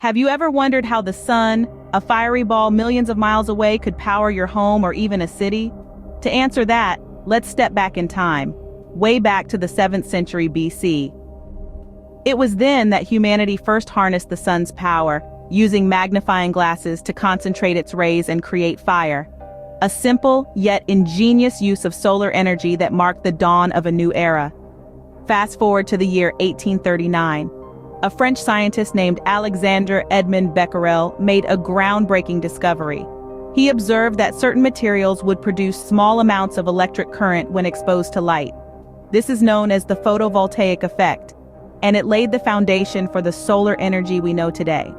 Have you ever wondered how the sun, a fiery ball millions of miles away, could power your home or even a city? To answer that, let's step back in time, way back to the 7th century BC. It was then that humanity first harnessed the sun's power, using magnifying glasses to concentrate its rays and create fire. A simple, yet ingenious use of solar energy that marked the dawn of a new era. Fast forward to the year 1839. A French scientist named Alexandre Edmond Becquerel made a groundbreaking discovery. He observed that certain materials would produce small amounts of electric current when exposed to light. This is known as the photovoltaic effect, and it laid the foundation for the solar energy we know today.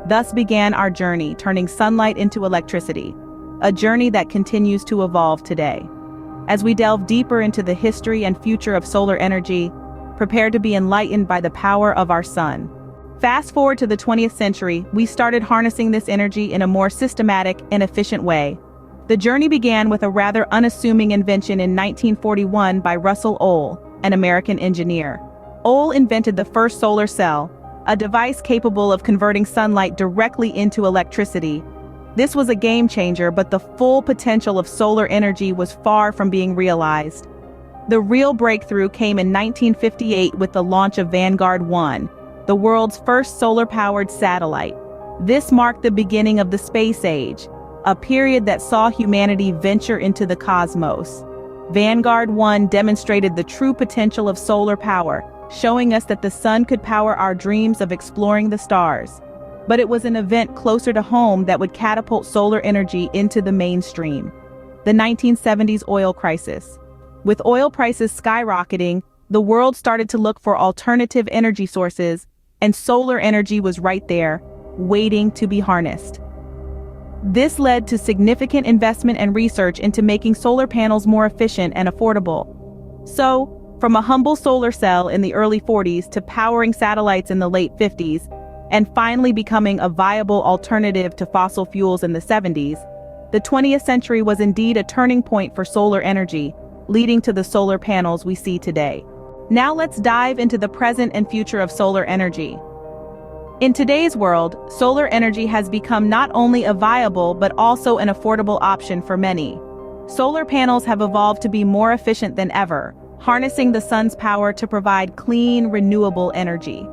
Thus began our journey, turning sunlight into electricity, a journey that continues to evolve today. As we delve deeper into the history and future of solar energy, prepare to be enlightened by the power of our sun. Fast forward to the 20th century, we started harnessing this energy in a more systematic and efficient way. The journey began with a rather unassuming invention in 1941 by Russell Ohl, an American engineer. Ohl invented the first solar cell, a device capable of converting sunlight directly into electricity. This was a game changer, but the full potential of solar energy was far from being realized. The real breakthrough came in 1958 with the launch of Vanguard 1, the world's first solar-powered satellite. This marked the beginning of the space age, a period that saw humanity venture into the cosmos. Vanguard 1 demonstrated the true potential of solar power, showing us that the sun could power our dreams of exploring the stars. But it was an event closer to home that would catapult solar energy into the mainstream. The 1970s oil crisis. With oil prices skyrocketing, the world started to look for alternative energy sources, and solar energy was right there, waiting to be harnessed. This led to significant investment and research into making solar panels more efficient and affordable. So, from a humble solar cell in the early 40s to powering satellites in the late 50s, and finally becoming a viable alternative to fossil fuels in the 70s, the 20th century was indeed a turning point for solar energy, leading to the solar panels we see today. Now let's dive into the present and future of solar energy. In today's world, solar energy has become not only a viable but also an affordable option for many. Solar panels have evolved to be more efficient than ever, harnessing the sun's power to provide clean, renewable energy.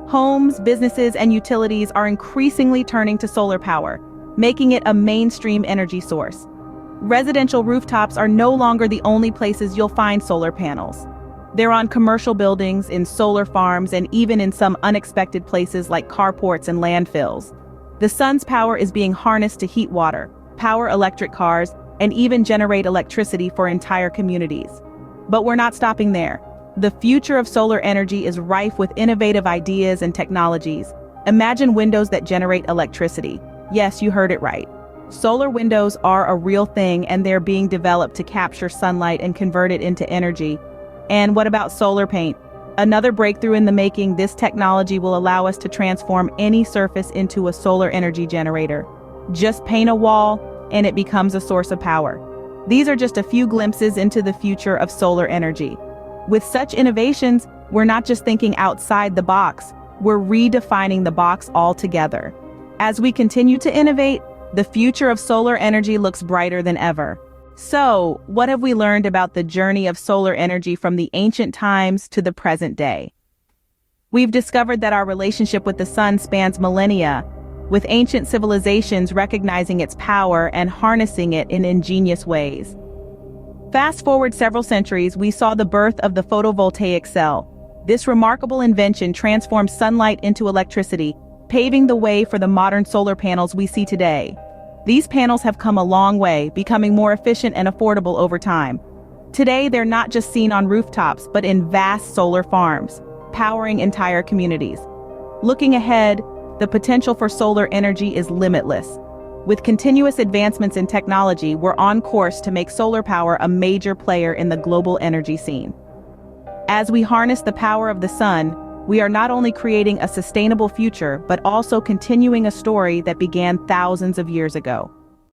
Homes, businesses, and utilities are increasingly turning to solar power, making it a mainstream energy source. Residential rooftops are no longer the only places you'll find solar panels. They're on commercial buildings, in solar farms, and even in some unexpected places like carports and landfills. The sun's power is being harnessed to heat water, power electric cars, and even generate electricity for entire communities. But we're not stopping there. The future of solar energy is rife with innovative ideas and technologies. Imagine windows that generate electricity. Yes, you heard it right. Solar windows are a real thing, and they're being developed to capture sunlight and convert it into energy. And what about solar paint? Another breakthrough in the making. This technology will allow us to transform any surface into a solar energy generator. Just paint a wall, and it becomes a source of power. These are just a few glimpses into the future of solar energy. With such innovations, we're not just thinking outside the box, we're redefining the box altogether. As we continue to innovate, the future of solar energy looks brighter than ever. So, what have we learned about the journey of solar energy from the ancient times to the present day? We've discovered that our relationship with the sun spans millennia, with ancient civilizations recognizing its power and harnessing it in ingenious ways. Fast forward several centuries, we saw the birth of the photovoltaic cell. This remarkable invention transformed sunlight into electricity, paving the way for the modern solar panels we see today. These panels have come a long way, becoming more efficient and affordable over time. Today, they're not just seen on rooftops, but in vast solar farms, powering entire communities. Looking ahead, the potential for solar energy is limitless. With continuous advancements in technology, we're on course to make solar power a major player in the global energy scene. As we harness the power of the sun, we are not only creating a sustainable future, but also continuing a story that began thousands of years ago.